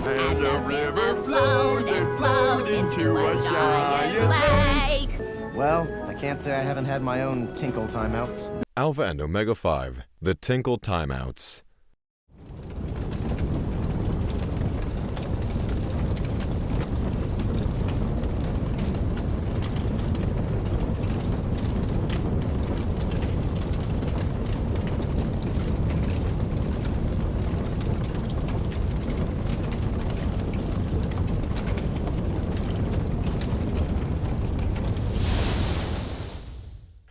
And the river flowed and flowed into a giant lake. Well, I can't say I haven't had my own tinkle timeouts. Alpha and Omega 5, the Tinkle Timeouts.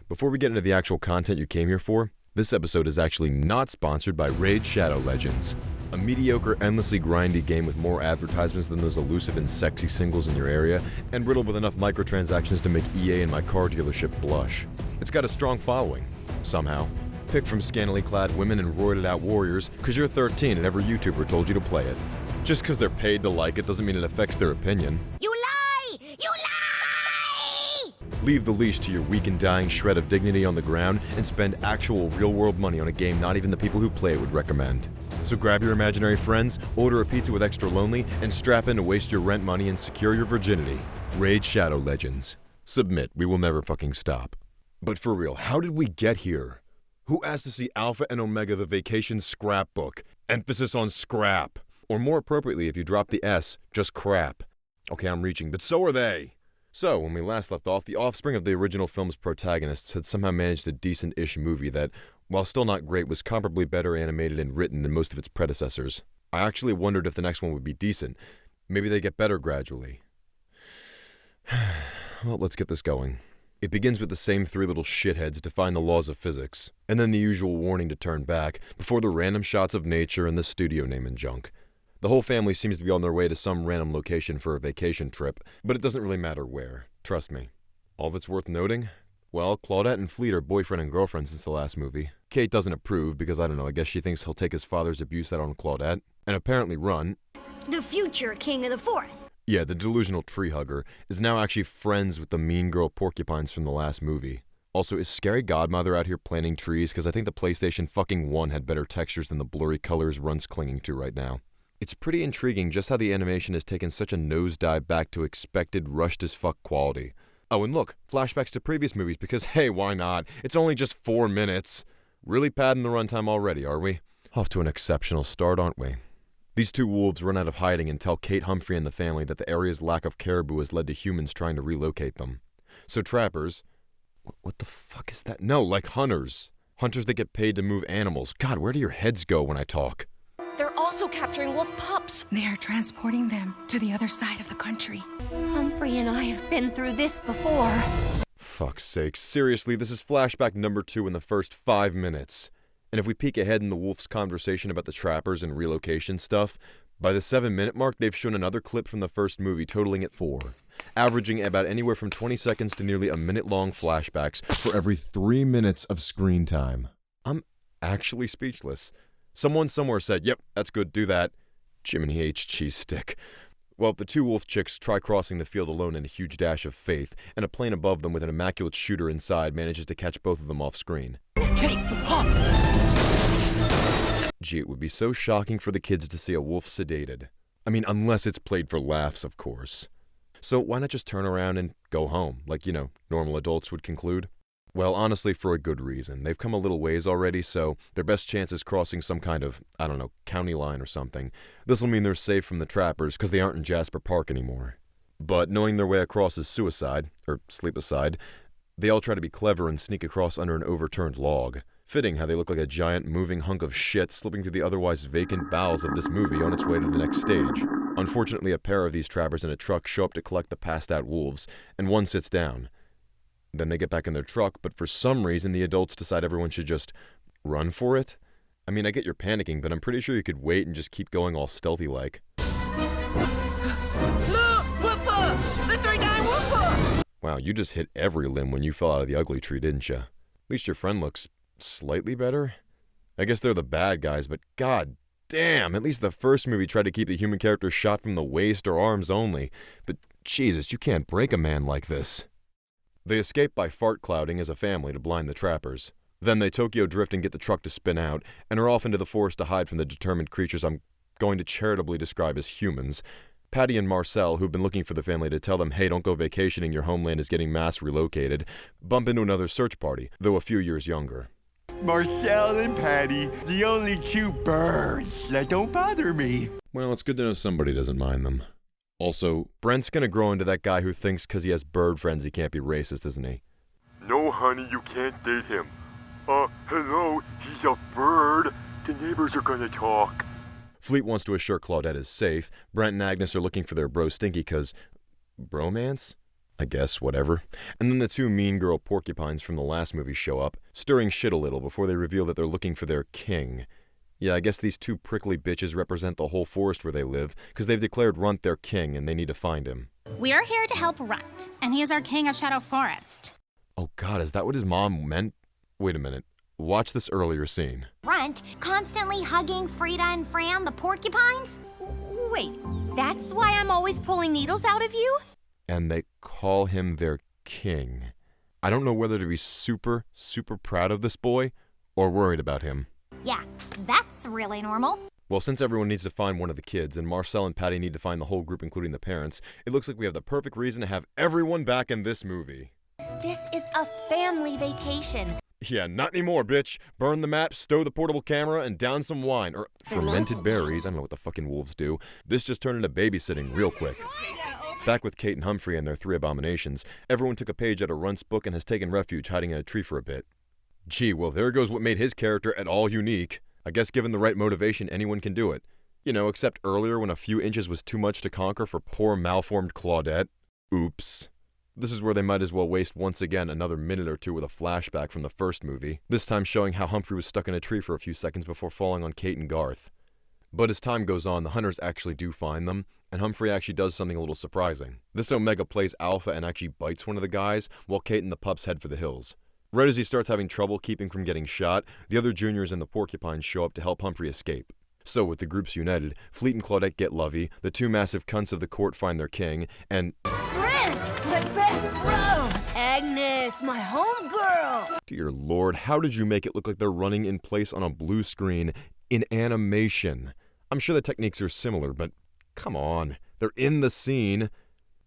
Before we get into the actual content you came here for, this episode is actually not sponsored by Raid Shadow Legends, a mediocre, endlessly grindy game with more advertisements than those elusive and sexy singles in your area, and riddled with enough microtransactions to make EA and my car dealership blush. It's got a strong following, somehow. Picked from scantily clad women and roided out warriors, cause you're 13 and every YouTuber told you to play it. Just cause they're paid to like it doesn't mean it affects their opinion. You lie! You lie! Leave the leash to your weak and dying shred of dignity on the ground and spend actual real-world money on a game not even the people who play it would recommend. So grab your imaginary friends, order a pizza with extra lonely, and strap in to waste your rent money and secure your virginity. Raid Shadow Legends. Submit, we will never fucking stop. But for real, how did we get here? Who asked to see Alpha and Omega the Vacation Scrapbook? Emphasis on scrap. Or more appropriately, if you drop the S, just crap. Okay, I'm reaching, but so are they. So, when we last left off, the offspring of the original film's protagonists had somehow managed a decent-ish movie that, while still not great, was comparably better animated and written than most of its predecessors. I actually wondered if the next one would be decent. Maybe they get better gradually. Well, let's get this going. It begins with the same three little shitheads define the laws of physics, and then the usual warning to turn back, before the random shots of nature and the studio name and junk. The whole family seems to be on their way to some random location for a vacation trip, but it doesn't really matter where, trust me. All that's worth noting? Well, Claudette and Fleet are boyfriend and girlfriend since the last movie. Kate doesn't approve because, I don't know, I guess she thinks he'll take his father's abuse out on Claudette. And apparently Run, The future king of the forest. yeah, the delusional tree hugger, is now actually friends with the mean girl porcupines from the last movie. Also, is Scary Godmother out here planting trees? Because I think the PlayStation fucking 1 had better textures than the blurry colors Run's clinging to right now. It's pretty intriguing just how the animation has taken such a nosedive back to expected rushed-as-fuck quality. Oh, and look, flashbacks to previous movies because, hey, why not? It's only just 4 minutes. Really padding the runtime already, are we? Off to an exceptional start, aren't we? These two wolves run out of hiding and tell Kate Humphrey and the family that the area's lack of caribou has led to humans trying to relocate them. So trappers... What the fuck is that? No, like hunters. Hunters that get paid to move animals. God, where do your heads go when I talk? They're also capturing wolf pups. They are transporting them to the other side of the country. Humphrey and I have been through this before. Fuck's sake, seriously, this is flashback number 2 in the first 5 minutes. And if we peek ahead in the wolf's conversation about the trappers and relocation stuff, by the 7-minute mark they've shown another clip from the first movie totaling at 4, averaging about anywhere from 20 seconds to nearly a minute-long flashbacks for every 3 minutes of screen time. I'm actually speechless. Someone somewhere said, yep, that's good, do that. Jiminy H. cheese stick. Well, the two wolf chicks try crossing the field alone in a huge dash of faith, and a plane above them with an immaculate shooter inside manages to catch both of them off screen. Kate, the pups! Gee, it would be so shocking for the kids to see a wolf sedated. I mean, unless it's played for laughs, of course. So why not just turn around and go home, like, normal adults would conclude? Well, honestly, for a good reason. They've come a little ways already, so their best chance is crossing some kind of, county line or something. This'll mean they're safe from the trappers, because they aren't in Jasper Park anymore. But knowing their way across is suicide, or sleep-aside, they all try to be clever and sneak across under an overturned log. Fitting how they look like a giant moving hunk of shit slipping through the otherwise vacant bowels of this movie on its way to the next stage. Unfortunately, a pair of these trappers in a truck show up to collect the passed-out wolves, and one sits down. Then they get back in their truck, but for some reason the adults decide everyone should just run for it. I mean, I get you're panicking, but I'm pretty sure you could wait and just keep going all stealthy-like. Look! Woofa! The 3-9 Woofa! Wow, you just hit every limb when you fell out of the ugly tree, didn't you? At least your friend looks slightly better. I guess they're the bad guys, but god damn, at least the first movie tried to keep the human character shot from the waist or arms only. But Jesus, you can't break a man like this. They escape by fart clouding as a family to blind the trappers. Then they Tokyo drift and get the truck to spin out, and are off into the forest to hide from the determined creatures I'm going to charitably describe as humans. Patty and Marcel, who've been looking for the family to tell them, hey, don't go vacationing, your homeland is getting mass relocated, bump into another search party, though a few years younger. Marcel and Patty, the only two birds that don't bother me. Well, it's good to know somebody doesn't mind them. Also, Brent's gonna grow into that guy who thinks because he has bird friends he can't be racist, isn't he? No, honey, you can't date him. Hello, he's a bird. The neighbors are gonna talk. Fleet wants to assure Claudette is safe. Brent and Agnes are looking for their bro Stinky because... bromance? I guess, whatever. And then the two mean girl porcupines from the last movie show up, stirring shit a little before they reveal that they're looking for their king. Yeah, I guess these two prickly bitches represent the whole forest where they live, because they've declared Runt their king and they need to find him. We are here to help Runt, and he is our king of Shadow Forest. Oh god, is that what his mom meant? Wait a minute. Watch this earlier scene. Runt constantly hugging Frida and Fran, the porcupines? Wait, that's why I'm always pulling needles out of you? And they call him their king. I don't know whether to be super, super proud of this boy or worried about him. Yeah, that's really normal. Well, since everyone needs to find one of the kids, and Marcel and Patty need to find the whole group, including the parents, it looks like we have the perfect reason to have everyone back in this movie. This is a family vacation. Yeah, not anymore, bitch. Burn the map, stow the portable camera, and down some wine. Or fermented berries. I don't know what the fucking wolves do. This just turned into babysitting real quick. Back with Kate and Humphrey and their three abominations, everyone took a page out of Runt's book and has taken refuge hiding in a tree for a bit. Gee, well, there goes what made his character at all unique. I guess given the right motivation, anyone can do it. You know, except earlier when a few inches was too much to conquer for poor malformed Claudette. Oops. This is where they might as well waste once again another minute or two with a flashback from the first movie, this time showing how Humphrey was stuck in a tree for a few seconds before falling on Kate and Garth. But as time goes on, the hunters actually do find them, and Humphrey actually does something a little surprising. This Omega plays alpha and actually bites one of the guys, while Kate and the pups head for the hills. Right as he starts having trouble keeping from getting shot, the other juniors and the porcupines show up to help Humphrey escape. So with the groups united, Fleet and Claudette get lovey, the two massive cunts of the court find their king, and... Friend, my best bro! Agnes, my homegirl! Dear Lord, how did you make it look like they're running in place on a blue screen in animation? I'm sure the techniques are similar, but come on, they're in the scene.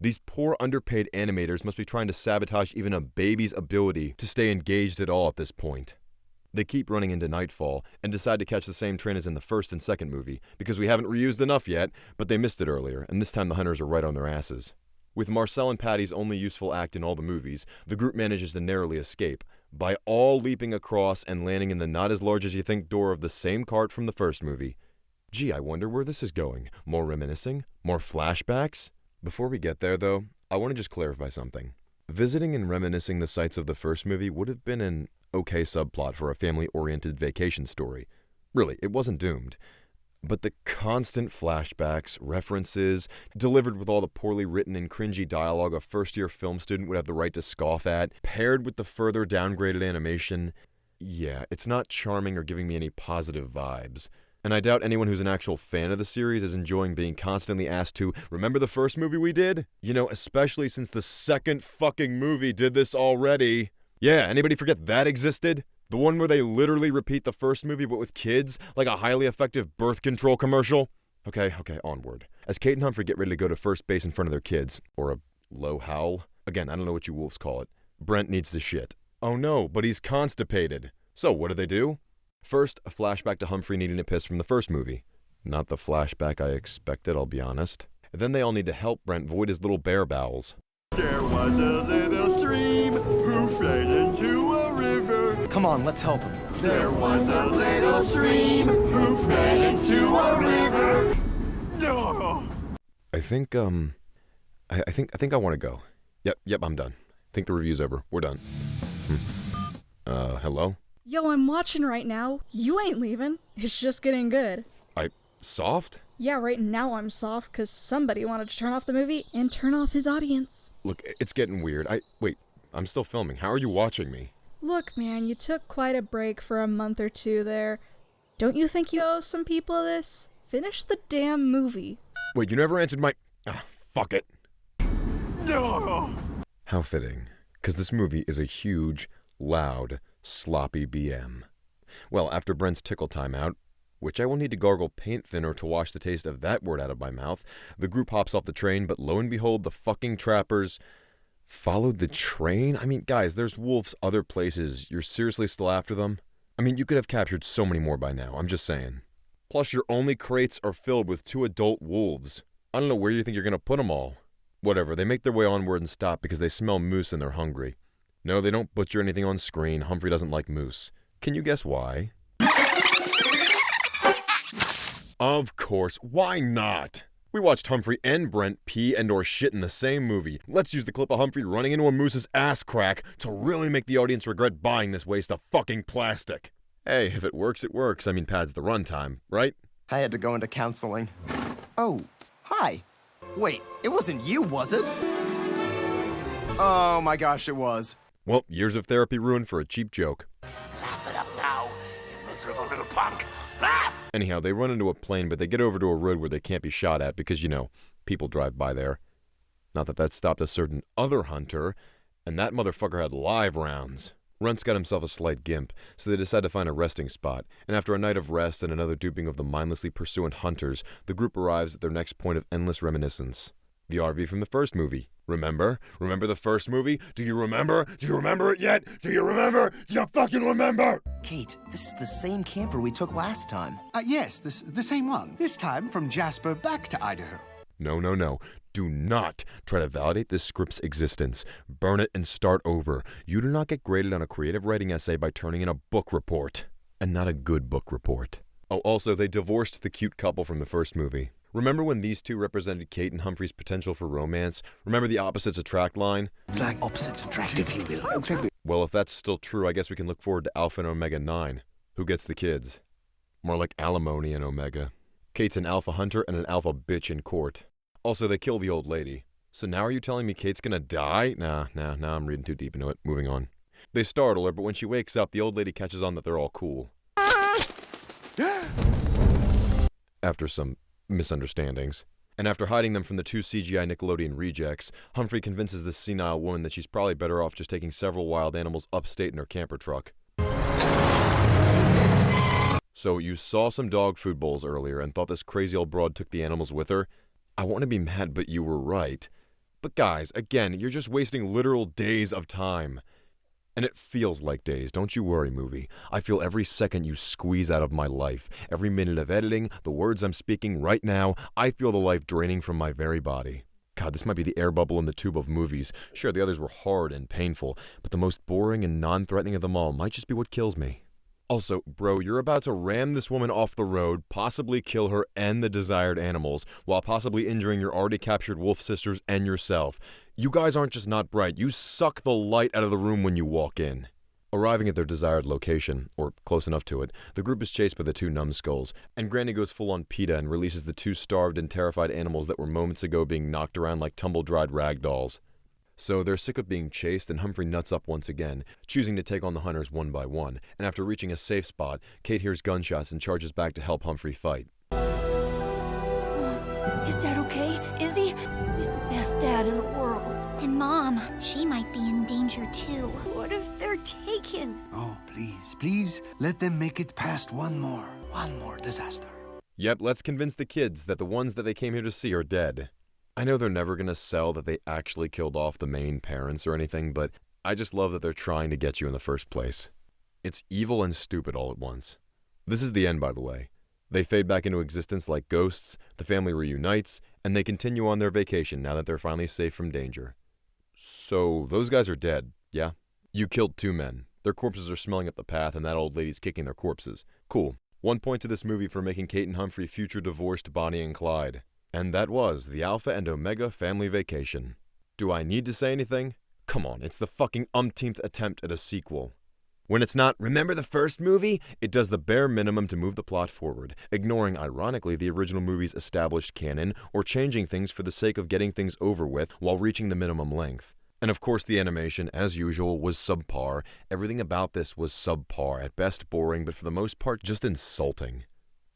These poor underpaid animators must be trying to sabotage even a baby's ability to stay engaged at all at this point. They keep running into nightfall and decide to catch the same train as in the first and second movie, because we haven't reused enough yet, but they missed it earlier, and this time the hunters are right on their asses. With Marcel and Patty's only useful act in all the movies, the group manages to narrowly escape, by all leaping across and landing in the not-as-large-as-you-think door of the same cart from the first movie. Gee, I wonder where this is going. More reminiscing? More flashbacks? Before we get there, though, I want to just clarify something. Visiting and reminiscing the sites of the first movie would have been an okay subplot for a family-oriented vacation story. Really, it wasn't doomed. But the constant flashbacks, references, delivered with all the poorly written and cringy dialogue a first-year film student would have the right to scoff at, paired with the further downgraded animation, yeah, it's not charming or giving me any positive vibes. And I doubt anyone who's an actual fan of the series is enjoying being constantly asked to, remember the first movie we did? You know, especially since the second fucking movie did this already. Yeah, anybody forget that existed? The one where they literally repeat the first movie but with kids, like a highly effective birth control commercial? Okay, onward. As Kate and Humphrey get ready to go to first base in front of their kids, or a low howl, again, I don't know what you wolves call it, Brent needs to shit. Oh no, but he's constipated. So what do? First, a flashback to Humphrey needing to piss from the first movie. Not the flashback I expected, I'll be honest. Then they all need to help Brent void his little bear bowels. There was a little stream who fled into a river. Come on, let's help him. There was a little stream who fled into a river. No. I think I want to go. Yep, I'm done. I think the review's over. We're done. Hello? Yo, I'm watching right now. You ain't leaving. It's just getting good. Soft? Yeah, right now I'm soft because somebody wanted to turn off the movie and turn off his audience. Look, it's getting weird. Wait, I'm still filming. How are you watching me? Look, man, you took quite a break for a month or two there. Don't you think you owe some people this? Finish the damn movie. Wait, you never answered my... fuck it. No. How fitting, because this movie is a huge, loud, sloppy BM. Well, after Brent's tickle timeout, which I will need to gargle paint thinner to wash the taste of that word out of my mouth. The group hops off the train, but lo and behold, the fucking trappers followed the train? I mean, guys, there's wolves other places. You're seriously still after them? I mean, you could have captured so many more by now, I'm just saying. Plus, your only crates are filled with 2 adult wolves. I don't know where you think you're gonna put them all. Whatever, they make their way onward and stop because they smell moose and they're hungry. No, they don't butcher anything on screen. Humphrey doesn't like moose. Can you guess why? Of course, why not? We watched Humphrey and Brent pee and or shit in the same movie. Let's use the clip of Humphrey running into a moose's ass crack to really make the audience regret buying this waste of fucking plastic. Hey, if it works, it works. I mean, pads the runtime, right? I had to go into counseling. Oh, hi. Wait, it wasn't you, was it? Oh my gosh, it was. Well, years of therapy ruined for a cheap joke. Laugh it up now, you miserable little punk. Laugh! Anyhow, they run into a plane, but they get over to a road where they can't be shot at because, you know, people drive by there. Not that that stopped a certain other hunter, and that motherfucker had live rounds. Runt's got himself a slight gimp, so they decide to find a resting spot, and after a night of rest and another duping of the mindlessly pursuant hunters, the group arrives at their next point of endless reminiscence. The RV from the first movie. Remember? Remember the first movie? Do you remember? Do you remember it yet? Do you remember? Do you fucking remember? Kate, this is the same camper we took last time. Yes, the same one. This time from Jasper back to Idaho. No. Do not try to validate this script's existence. Burn it and start over. You do not get graded on a creative writing essay by turning in a book report. And not a good book report. Oh, also, they divorced the cute couple from the first movie. Remember when these two represented Kate and Humphrey's potential for romance? Remember the opposites attract line? It's like opposites attract, if you will. Exactly. Well, if that's still true, I guess we can look forward to Alpha and Omega 9. Who gets the kids? More like alimony and Omega. Kate's an alpha hunter and an alpha bitch in court. Also, they kill the old lady. So now are you telling me Kate's gonna die? Nah, I'm reading too deep into it. Moving on. They startle her, but when she wakes up, the old lady catches on that they're all cool. After some misunderstandings. And after hiding them from the 2 CGI Nickelodeon rejects, Humphrey convinces this senile woman that she's probably better off just taking several wild animals upstate in her camper truck. So you saw some dog food bowls earlier and thought this crazy old broad took the animals with her? I want to be mad, but you were right. But guys, again, you're just wasting literal days of time. And it feels like days, don't you worry, movie. I feel every second you squeeze out of my life. Every minute of editing, the words I'm speaking right now, I feel the life draining from my very body. God, this might be the air bubble in the tube of movies. Sure, the others were hard and painful, but the most boring and non-threatening of them all might just be what kills me. Also, bro, you're about to ram this woman off the road, possibly kill her and the desired animals, while possibly injuring your already captured wolf sisters and yourself. You guys aren't just not bright, you suck the light out of the room when you walk in. Arriving at their desired location, or close enough to it, the group is chased by the 2 numbskulls, and Granny goes full on PETA and releases the 2 starved and terrified animals that were moments ago being knocked around like tumble-dried rag dolls. So they're sick of being chased, and Humphrey nuts up once again, choosing to take on the hunters one by one, and after reaching a safe spot, Kate hears gunshots and charges back to help Humphrey fight. Is Dad okay? Is he? He's the best dad in the world. And Mom, she might be in danger too. What if they're taken? Oh, please, let them make it past one more disaster. Yep, let's convince the kids that the ones that they came here to see are dead. I know they're never gonna sell that they actually killed off the main parents or anything, but I just love that they're trying to get you in the first place. It's evil and stupid all at once. This is the end, by the way. They fade back into existence like ghosts, the family reunites, and they continue on their vacation now that they're finally safe from danger. So, those guys are dead, yeah? You killed 2 men. Their corpses are smelling up the path, and that old lady's kicking their corpses. Cool. 1 point to this movie for making Kate and Humphrey future divorced Bonnie and Clyde. And that was the Alpha and Omega Family Vacation. Do I need to say anything? Come on, it's the fucking umpteenth attempt at a sequel. When it's not, remember the first movie? It does the bare minimum to move the plot forward, ignoring, ironically, the original movie's established canon, or changing things for the sake of getting things over with while reaching the minimum length. And of course the animation, as usual, was subpar. Everything about this was subpar, at best boring, but for the most part just insulting.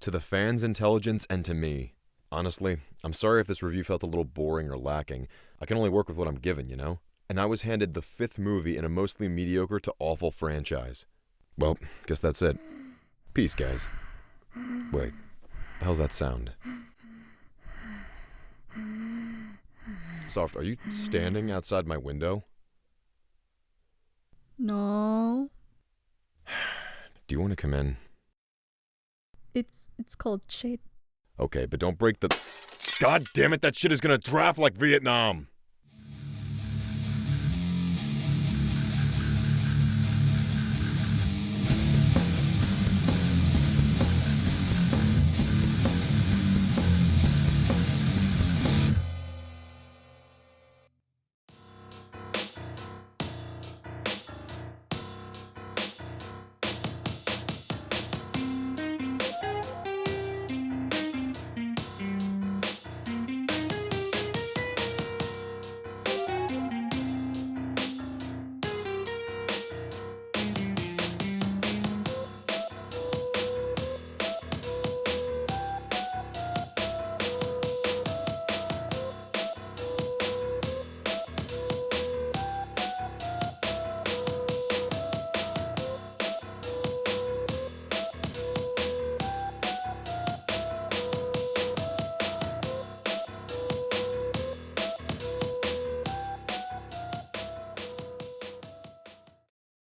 To the fans' intelligence and to me. Honestly, I'm sorry if this review felt a little boring or lacking. I can only work with what I'm given, you know? And I was handed the 5th movie in a mostly mediocre to awful franchise. Well, guess that's it. Peace, guys. Wait, the hell's that sound? Soft, are you standing outside my window? No. Do you want to come in? It's called shade. Okay, but don't break the... God damn it, that shit is gonna draft like Vietnam!